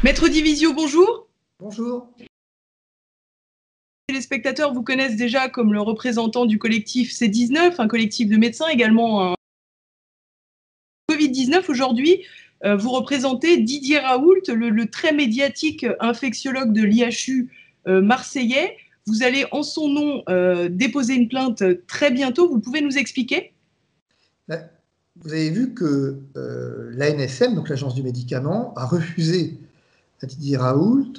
Maître Divisio, bonjour. Bonjour. Les spectateurs vous connaissent déjà comme le représentant du collectif C19, un collectif de médecins, également un Covid-19. Aujourd'hui, vous représentez Didier Raoult, le très médiatique infectiologue de l'IHU marseillais. Vous allez en son nom déposer une plainte très bientôt. Vous pouvez nous expliquer? Vous avez vu que l'ANSM, donc l'Agence du médicament, a refusé à Didier Raoult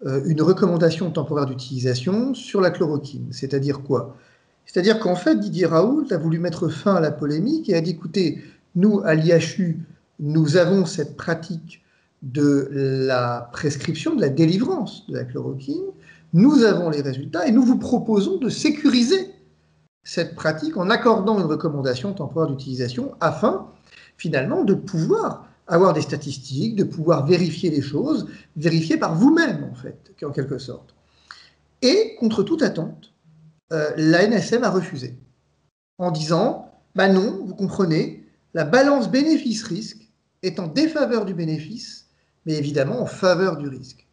une recommandation temporaire d'utilisation sur la chloroquine. C'est-à-dire quoi? C'est-à-dire qu'en fait, Didier Raoult a voulu mettre fin à la polémique et a dit, écoutez, nous, à l'IHU, nous avons cette pratique de la prescription, de la délivrance de la chloroquine, nous avons les résultats et nous vous proposons de sécuriser cette pratique en accordant une recommandation temporaire d'utilisation afin, finalement, de pouvoir avoir des statistiques, de pouvoir vérifier les choses, vérifier par vous-même, en fait, en quelque sorte. Et, contre toute attente, l'ANSM a refusé, en disant, bah non, vous comprenez, la balance bénéfice-risque est en défaveur du bénéfice, mais évidemment en faveur du risque.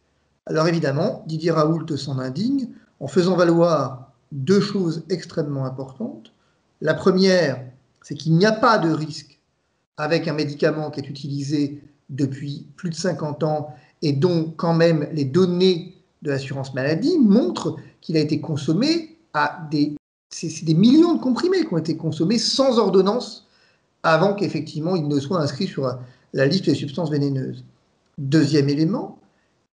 Alors évidemment, Didier Raoult s'en indigne en faisant valoir deux choses extrêmement importantes. La première, c'est qu'il n'y a pas de risque avec un médicament qui est utilisé depuis plus de 50 ans et dont quand même les données de l'assurance maladie montrent qu'il a été consommé à c'est des millions de comprimés qui ont été consommés sans ordonnance avant qu'effectivement il ne soit inscrit sur la liste des substances vénéneuses. Deuxième élément,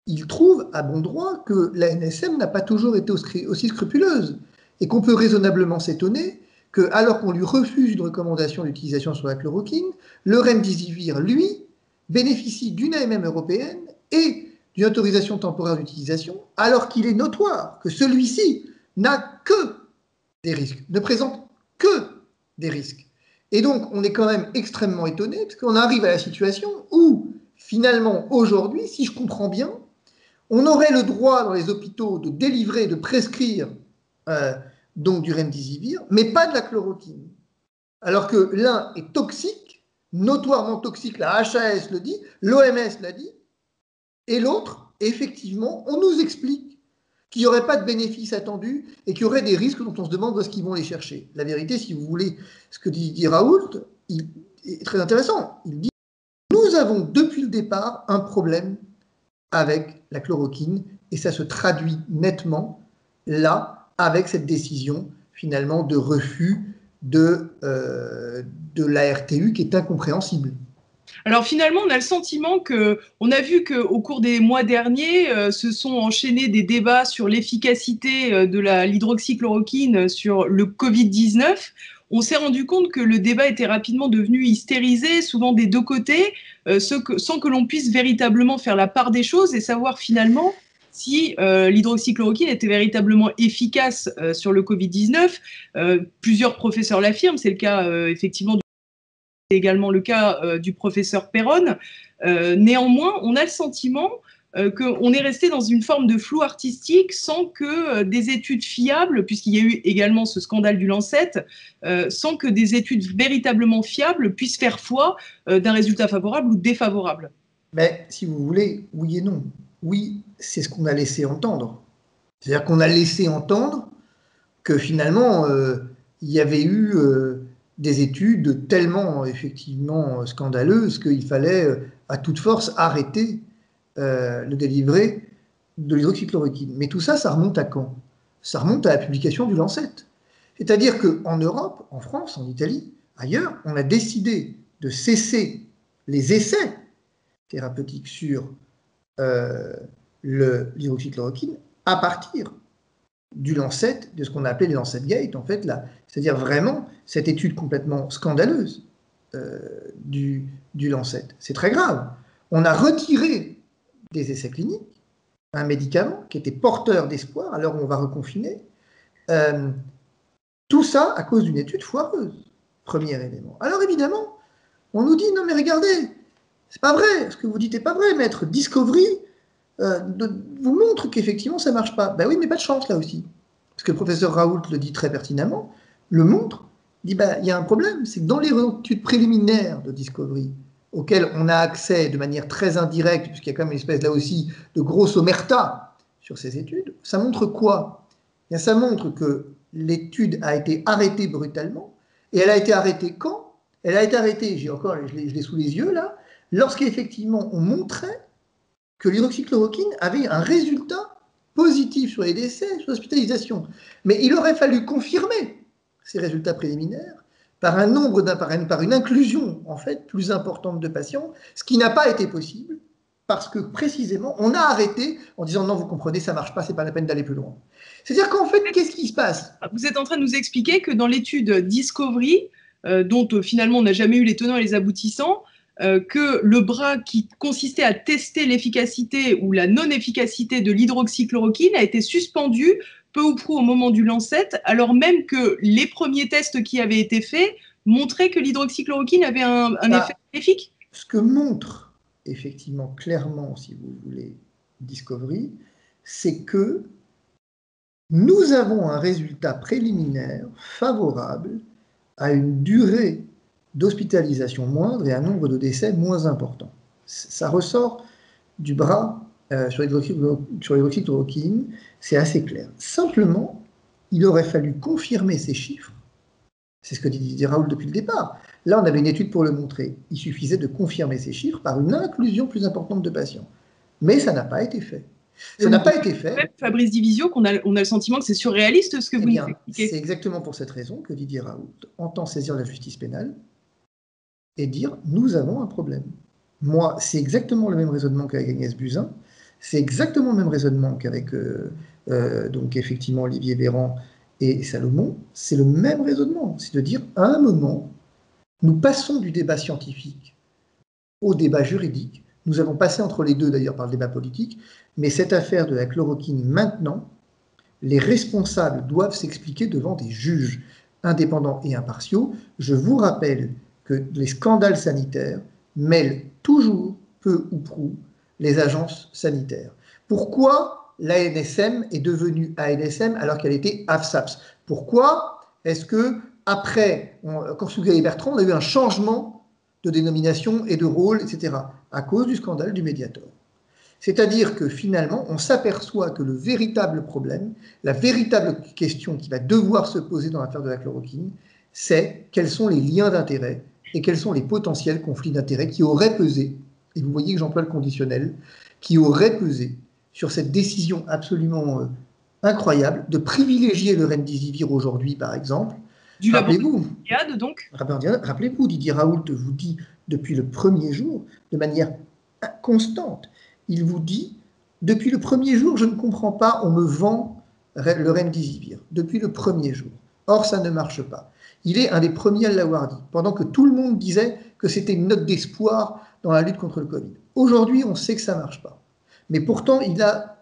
il trouve à bon droit que la NSM n'a pas toujours été aussi scrupuleuse et qu'on peut raisonnablement s'étonner que, alors qu'on lui refuse une recommandation d'utilisation sur la chloroquine, le remdesivir, lui, bénéficie d'une AMM européenne et d'une autorisation temporaire d'utilisation, alors qu'il est notoire que celui-ci n'a que des risques, ne présente que des risques. Et donc, on est quand même extrêmement étonné, parce qu'on arrive à la situation où, finalement, aujourd'hui, si je comprends bien, on aurait le droit dans les hôpitaux de délivrer, de prescrire donc du remdesivir, mais pas de la chloroquine. Alors que l'un est toxique, notoirement toxique, la HAS le dit, l'OMS l'a dit, et l'autre, effectivement, on nous explique qu'il n'y aurait pas de bénéfices attendus et qu'il y aurait des risques dont on se demande où est-ce qu'ils vont les chercher. La vérité, si vous voulez, ce que dit Raoult, il est très intéressant. Il dit, nous avons depuis le départ un problème avec la chloroquine et ça se traduit nettement là avec cette décision finalement de refus de la RTU qui est incompréhensible. Alors finalement, on a le sentiment on a vu qu'au cours des mois derniers, se sont enchaînés des débats sur l'efficacité de l'hydroxychloroquine sur le Covid-19. On s'est rendu compte que le débat était rapidement devenu hystérisé, souvent des deux côtés, sans que l'on puisse véritablement faire la part des choses et savoir finalement si l'hydroxychloroquine était véritablement efficace sur le Covid-19. Plusieurs professeurs l'affirment, c'est le cas effectivement c'est également le cas du professeur Perron. Néanmoins, on a le sentiment qu'on est resté dans une forme de flou artistique sans que des études fiables, puisqu'il y a eu également ce scandale du Lancet, sans que des études véritablement fiables puissent faire foi d'un résultat favorable ou défavorable. Mais si vous voulez, oui et non. Oui, c'est ce qu'on a laissé entendre. C'est-à-dire qu'on a laissé entendre que finalement, il y avait eu des études tellement effectivement scandaleuses qu'il fallait à toute force arrêter le délivré de l'hydroxychloroquine. Mais tout ça, ça remonte à quand? Ça remonte à la publication du Lancet. C'est-à-dire qu'en Europe, en France, en Italie, ailleurs, on a décidé de cesser les essais thérapeutiques sur l'hydroxychloroquine à partir du Lancet, de ce qu'on a appelé les Lancet Gate, en fait, là. C'est-à-dire vraiment cette étude complètement scandaleuse du Lancet. C'est très grave. On a retiré des essais cliniques un médicament qui était porteur d'espoir à l'heure où on va reconfiner. Tout ça à cause d'une étude foireuse, premier élément. Alors évidemment, on nous dit, non mais regardez, c'est pas vrai, ce que vous dites n'est pas vrai, maître. Discovery vous montre qu'effectivement ça marche pas. Ben oui, mais pas de chance là aussi. Parce que le professeur Raoult le dit très pertinemment, le montre, dit, ben il y a un problème, c'est que dans les études préliminaires de Discovery, auxquels on a accès de manière très indirecte, puisqu'il y a quand même une espèce là aussi de grosse omerta sur ces études, ça montre quoi? Eh bien, ça montre que l'étude a été arrêtée brutalement, et elle a été arrêtée quand? Elle a été arrêtée, je l'ai sous les yeux là, lorsqu'effectivement on montrait que l'hydroxychloroquine avait un résultat positif sur les décès, sur l'hospitalisation. Mais il aurait fallu confirmer ces résultats préliminaires par par une inclusion en fait plus importante de patients, ce qui n'a pas été possible parce que précisément on a arrêté en disant non, vous comprenez, ça marche pas, c'est pas la peine d'aller plus loin. C'est-à-dire qu'en fait, qu'est-ce qui se passe? Vous êtes en train de nous expliquer que dans l'étude Discovery, dont finalement on n'a jamais eu les tenants et les aboutissants, que le bras qui consistait à tester l'efficacité ou la non-efficacité de l'hydroxychloroquine a été suspendu peu ou prou au moment du Lancet, alors même que les premiers tests qui avaient été faits montraient que l'hydroxychloroquine avait un effet bénéfique. Ce que montre effectivement clairement, si vous voulez, Discovery, c'est que nous avons un résultat préliminaire favorable à une durée d'hospitalisation moindre et un nombre de décès moins important. Ça ressort du bras sur l'hydroxychloroquine, c'est assez clair. Simplement, il aurait fallu confirmer ces chiffres. C'est ce que dit Didier Raoult depuis le départ. Là, on avait une étude pour le montrer. Il suffisait de confirmer ces chiffres par une inclusion plus importante de patients. Mais ça n'a pas été fait. Ça n'a pas été fait. Même Fabrice Divisio, on a le sentiment que c'est surréaliste ce que vous nous expliquez. C'est exactement pour cette raison que Didier Raoult entend saisir la justice pénale et dire nous avons un problème. Moi, c'est exactement le même raisonnement qu'avec Agnès Buzyn, c'est exactement le même raisonnement qu'avec donc effectivement Olivier Véran et Salomon, c'est le même raisonnement, c'est de dire à un moment, nous passons du débat scientifique au débat juridique. Nous avons passé entre les deux d'ailleurs par le débat politique, mais cette affaire de la chloroquine maintenant, les responsables doivent s'expliquer devant des juges indépendants et impartiaux. Je vous rappelle que les scandales sanitaires mêlent toujours, peu ou prou, les agences sanitaires. Pourquoi l'ANSM est devenue ANSM alors qu'elle était AFSAPS? Pourquoi est-ce que, après Korsouga et Bertrand, on a eu un changement de dénomination et de rôle, etc., à cause du scandale du Mediator? C'est-à-dire que finalement, on s'aperçoit que le véritable problème, la véritable question qui va devoir se poser dans l'affaire de la chloroquine, c'est quels sont les liens d'intérêt et quels sont les potentiels conflits d'intérêts qui auraient pesé, et vous voyez que j'emploie le conditionnel, qui auraient pesé sur cette décision absolument incroyable de privilégier le remdesivir aujourd'hui, par exemple. Rappelez-vous, rappelez-vous, Didier Raoult vous dit depuis le premier jour, de manière constante, il vous dit, depuis le premier jour, je ne comprends pas, on me vend le remdesivir, depuis le premier jour. Or, ça ne marche pas. Il est un des premiers à l'avoir dit, pendant que tout le monde disait que c'était une note d'espoir dans la lutte contre le Covid. Aujourd'hui, on sait que ça ne marche pas. Mais pourtant, il a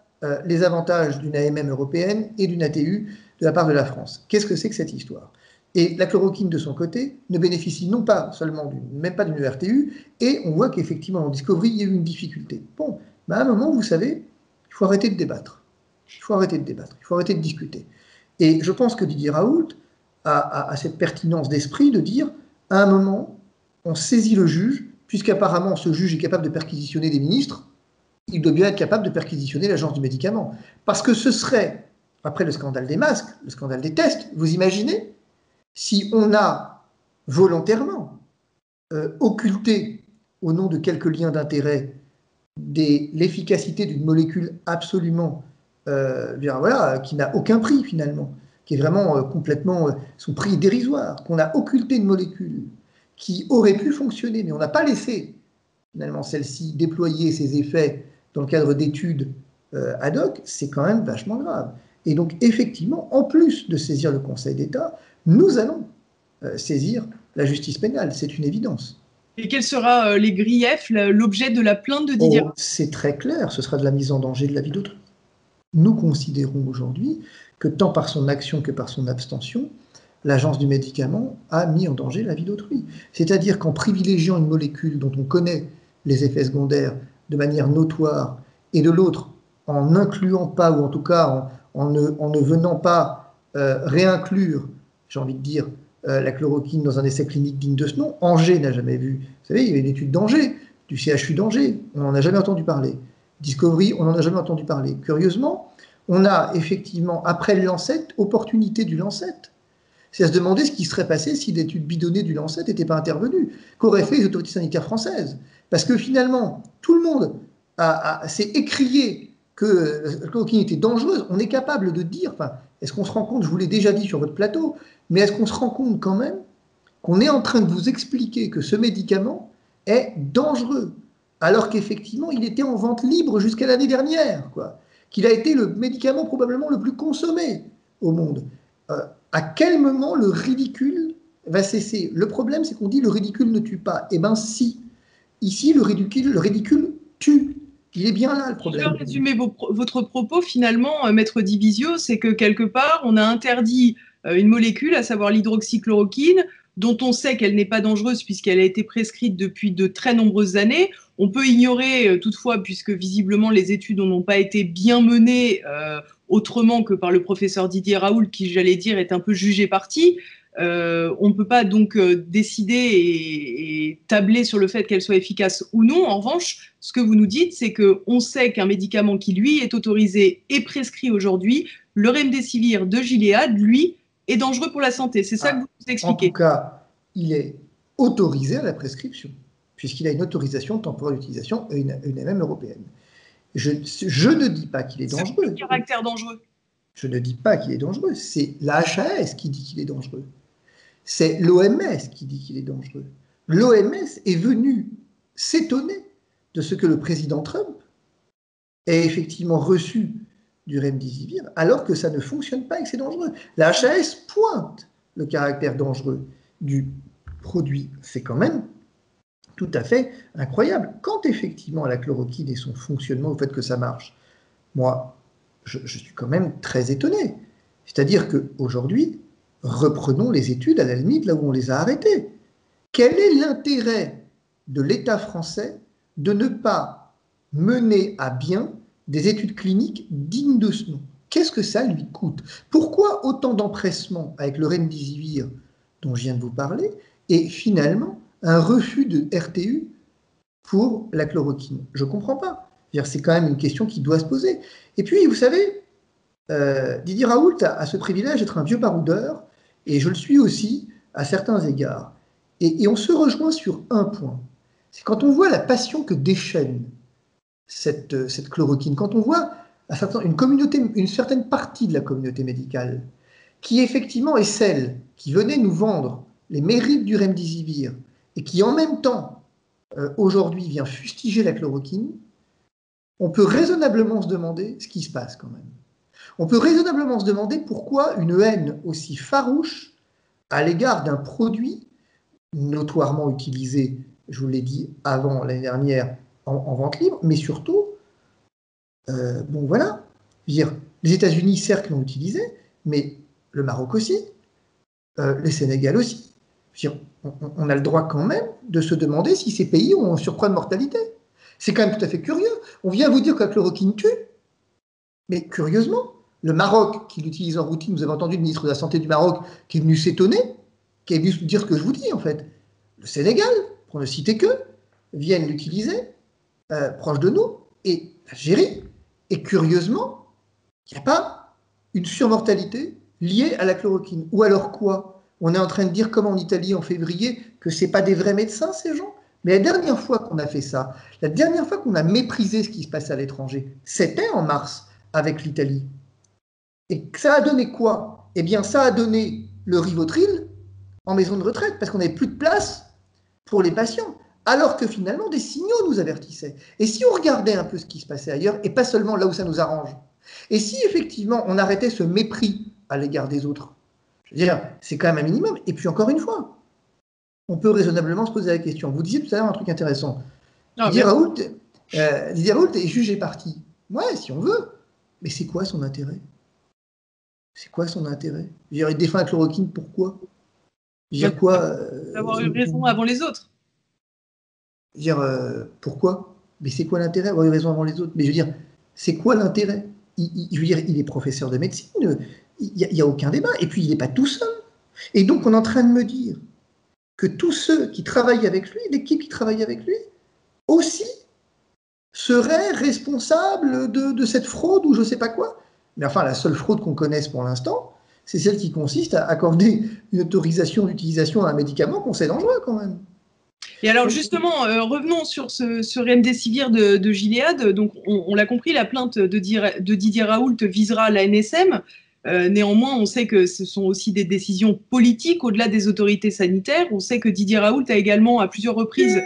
les avantages d'une AMM européenne et d'une ATU de la part de la France. Qu'est-ce que c'est que cette histoire? Et la chloroquine, de son côté, ne bénéficie non pas seulement même pas d'une RTU, et on voit qu'effectivement, en Discovery, il y a eu une difficulté. Bon, mais à un moment, vous savez, il faut arrêter de débattre. Il faut arrêter de débattre, il faut arrêter de discuter. Et je pense que Didier Raoult a cette pertinence d'esprit de dire, à un moment, on saisit le juge, puisqu'apparemment ce juge est capable de perquisitionner des ministres, il doit bien être capable de perquisitionner l'agence du médicament. Parce que ce serait, après le scandale des masques, le scandale des tests, vous imaginez, si on a volontairement occulté, au nom de quelques liens d'intérêt, l'efficacité d'une molécule absolument, voilà, qui n'a aucun prix finalement, qui est vraiment complètement, son prix est dérisoire, qu'on a occulté une molécule qui aurait pu fonctionner, mais on n'a pas laissé finalement celle-ci déployer ses effets dans le cadre d'études ad hoc, c'est quand même vachement grave. Et donc effectivement, en plus de saisir le Conseil d'État, nous allons saisir la justice pénale, c'est une évidence. Et quels seront les griefs, l'objet de la plainte de Didier Raoult? C'est très clair, ce sera de la mise en danger de la vie d'autrui. Nous considérons aujourd'hui que tant par son action que par son abstention, l'agence du médicament a mis en danger la vie d'autrui. C'est-à-dire qu'en privilégiant une molécule dont on connaît les effets secondaires de manière notoire, et de l'autre, en n'incluant pas, ou en tout cas en ne venant pas réinclure, j'ai envie de dire, la chloroquine dans un essai clinique digne de ce nom. Angers n'a jamais vu. Vous savez, il y avait une étude d'Angers, du CHU d'Angers. On n'en a jamais entendu parler. Discovery, on n'en a jamais entendu parler. Curieusement, on a effectivement, après le Lancet, opportunité du Lancet. C'est à se demander ce qui serait passé si l'étude bidonnée du Lancet n'était pas intervenue. Qu'auraient fait les autorités sanitaires françaises? Parce que finalement, tout le monde s'est écrié que la chloroquine était dangereuse. On est capable de dire, enfin, est-ce qu'on se rend compte, je vous l'ai déjà dit sur votre plateau, mais est-ce qu'on se rend compte quand même qu'on est en train de vous expliquer que ce médicament est dangereux, alors qu'effectivement, il était en vente libre jusqu'à l'année dernière, quoi, qu'il a été le médicament probablement le plus consommé au monde. À quel moment le ridicule va cesser? Le problème, c'est qu'on dit le ridicule ne tue pas. Eh bien, si. Ici, le ridicule tue. Il est bien là, le problème. Je vais résumer votre propos, finalement, Maître Divisio, c'est que quelque part, on a interdit une molécule, à savoir l'hydroxychloroquine, dont on sait qu'elle n'est pas dangereuse puisqu'elle a été prescrite depuis de très nombreuses années. On peut ignorer toutefois, puisque visiblement les études n'ont pas été bien menées autrement que par le professeur Didier Raoult, qui, j'allais dire, est un peu jugé parti. On ne peut pas donc décider et tabler sur le fait qu'elle soit efficace ou non. En revanche, ce que vous nous dites, c'est qu'on sait qu'un médicament qui, lui, est autorisé et prescrit aujourd'hui, le remdesivir de Gilead, lui, est dangereux pour la santé. C'est ça que vous nous expliquez. En tout cas, il est autorisé à la prescription, puisqu'il a une autorisation temporaire d'utilisation et une MM européenne. Je ne dis pas qu'il est dangereux. C'est le caractère dangereux. Je ne dis pas qu'il est dangereux. C'est la HAS qui dit qu'il est dangereux. C'est l'OMS qui dit qu'il est dangereux. L'OMS est venu s'étonner de ce que le président Trump ait effectivement reçu du remdesivir, alors que ça ne fonctionne pas et que c'est dangereux. La HAS pointe le caractère dangereux du produit. C'est quand même tout à fait incroyable. Quant effectivement à la chloroquine et son fonctionnement, au fait que ça marche, moi, je suis quand même très étonné. C'est-à-dire qu'aujourd'hui, reprenons les études à la limite là où on les a arrêtées. Quel est l'intérêt de l'État français de ne pas mener à bien des études cliniques dignes de ce nom? Qu'est-ce que ça lui coûte? Pourquoi autant d'empressement avec le remdesivir dont je viens de vous parler et finalement un refus de RTU pour la chloroquine? Je ne comprends pas. C'est quand même une question qui doit se poser. Et puis, vous savez, Didier Raoult a ce privilège d'être un vieux baroudeur, et je le suis aussi à certains égards. Et on se rejoint sur un point. C'est quand on voit la passion que déchaîne cette chloroquine, quand on voit une certaine partie de la communauté médicale, qui effectivement est celle qui venait nous vendre les mérites du remdesivir, et qui en même temps, aujourd'hui, vient fustiger la chloroquine, on peut raisonnablement se demander ce qui se passe quand même. On peut raisonnablement se demander pourquoi une haine aussi farouche à l'égard d'un produit notoirement utilisé, je vous l'ai dit avant l'année dernière, en vente libre, mais surtout, bon voilà, dire, les États-Unis certes l'ont utilisé, mais le Maroc aussi, le Sénégal aussi. Dire, on a le droit quand même de se demander si ces pays ont un surcroît de mortalité. C'est quand même tout à fait curieux. On vient vous dire que la chloroquine tue, mais curieusement, le Maroc, qui l'utilise en routine, vous avez entendu le ministre de la Santé du Maroc qui est venu s'étonner, qui est venu dire ce que je vous dis en fait. Le Sénégal, pour ne citer que, viennent l'utiliser, proche de nous, et l'Algérie. Et curieusement, il n'y a pas une surmortalité liée à la chloroquine. Ou alors quoi? On est en train de dire, comme en Italie en février, que ce n'est pas des vrais médecins, ces gens? Mais la dernière fois qu'on a fait ça, la dernière fois qu'on a méprisé ce qui se passe à l'étranger, c'était en mars avec l'Italie. Et ça a donné quoi? Eh bien, ça a donné le Rivotril en maison de retraite, parce qu'on n'avait plus de place pour les patients, alors que finalement, des signaux nous avertissaient. Et si on regardait un peu ce qui se passait ailleurs, et pas seulement là où ça nous arrange, et si effectivement on arrêtait ce mépris à l'égard des autres, je veux dire, c'est quand même un minimum. Et puis encore une fois, on peut raisonnablement se poser la question. Vous disiez tout à l'heure un truc intéressant. Didier Raoult est jugé parti. Ouais, si on veut. Mais c'est quoi son intérêt? C'est quoi son intérêt? Il défend la chloroquine, pourquoi? Quoi? D'avoir eu raison avant les autres. Pourquoi? Mais c'est quoi l'intérêt d'avoir eu raison avant les autres? Mais je veux dire, c'est quoi l'intérêt? Il est professeur de médecine, il n'y a aucun débat. Et puis, il n'est pas tout seul Et donc, on est en train de me dire que tous ceux qui travaillent avec lui, l'équipe qui travaille avec lui, aussi seraient responsables de cette fraude ou je ne sais pas quoi. Mais enfin, la seule fraude qu'on connaisse pour l'instant, c'est celle qui consiste à accorder une autorisation d'utilisation à un médicament qu'on sait dangereux quand même. Et alors justement, revenons sur ce remdesivir de Gilead. Donc on l'a compris, la plainte de Didier Raoult visera la NSM. Néanmoins, on sait que ce sont aussi des décisions politiques au-delà des autorités sanitaires. On sait que Didier Raoult a également à plusieurs reprises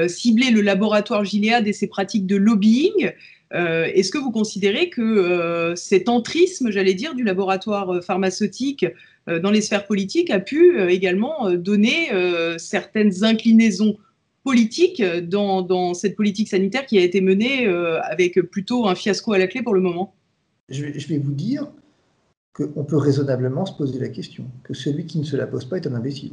ciblé le laboratoire Gilead et ses pratiques de lobbying. Est-ce que vous considérez que cet entrisme, j'allais dire, du laboratoire pharmaceutique dans les sphères politiques a pu également donner certaines inclinaisons politiques dans cette politique sanitaire qui a été menée avec plutôt un fiasco à la clé pour le moment? Je vais vous dire qu'on peut raisonnablement se poser la question, que celui qui ne se la pose pas est un imbécile.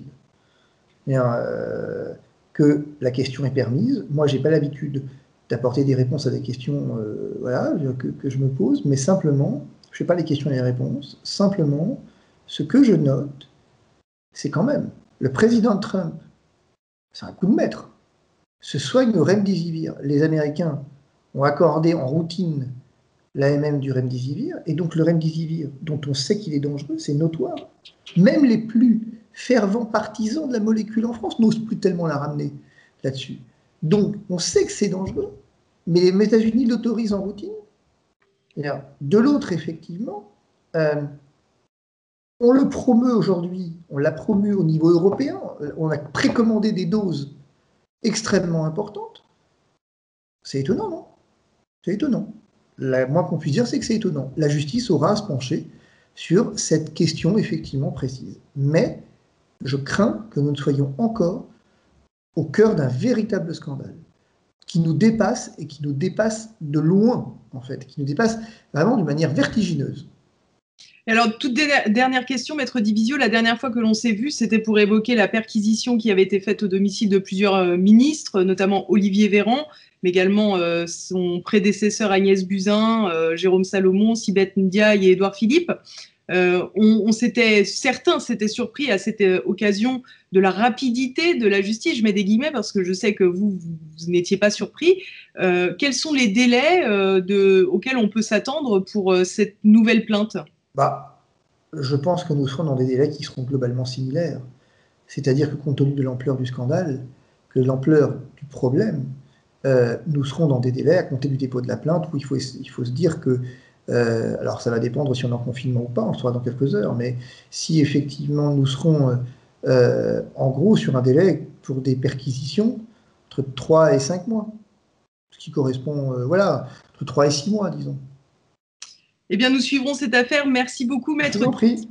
Que la question est permise. Moi, je n'ai pas l'habitude d'apporter des réponses à des questions voilà, que je me pose, mais simplement, je ne fais pas les questions et les réponses, simplement, ce que je note, c'est quand même, le président Trump, c'est un coup de maître, se soigne au remdesivir. Les Américains ont accordé en routine l'AMM du remdesivir, et donc le remdesivir, dont on sait qu'il est dangereux, c'est notoire. Même les plus fervents partisans de la molécule en France n'osent plus tellement la ramener là-dessus. Donc, on sait que c'est dangereux, mais les États-Unis l'autorisent en routine. De l'autre, effectivement, on le promeut aujourd'hui, on l'a promu au niveau européen, on a précommandé des doses extrêmement importantes. C'est étonnant, non? C'est étonnant. Le moins qu'on puisse dire, c'est que c'est étonnant. La justice aura à se pencher sur cette question effectivement précise. Mais je crains que nous ne soyons encore au cœur d'un véritable scandale qui nous dépasse et qui nous dépasse de loin, en fait, qui nous dépasse vraiment d'une manière vertigineuse. Et alors, toute dernière question, Maître Divisio, la dernière fois que l'on s'est vu, c'était pour évoquer la perquisition qui avait été faite au domicile de plusieurs ministres, notamment Olivier Véran, mais également son prédécesseur Agnès Buzyn, Jérôme Salomon, Sibeth Ndiaye et Édouard Philippe. Certains s'étaient surpris à cette occasion de la rapidité de la justice, je mets des guillemets parce que je sais que vous n'étiez pas surpris. Quels sont les délais auxquels on peut s'attendre pour cette nouvelle plainte? Je pense que nous serons dans des délais qui seront globalement similaires. C'est-à-dire que compte tenu de l'ampleur du scandale, que l'ampleur du problème, nous serons dans des délais à compter du dépôt de la plainte où il faut se dire que alors ça va dépendre si on est en confinement ou pas, on sera dans quelques heures, mais si effectivement nous serons en gros sur un délai pour des perquisitions entre 3 et 5 mois, ce qui correspond, voilà, entre 3 et 6 mois, disons. Eh bien, nous suivrons cette affaire. Merci beaucoup, Maître. Je vous en prie.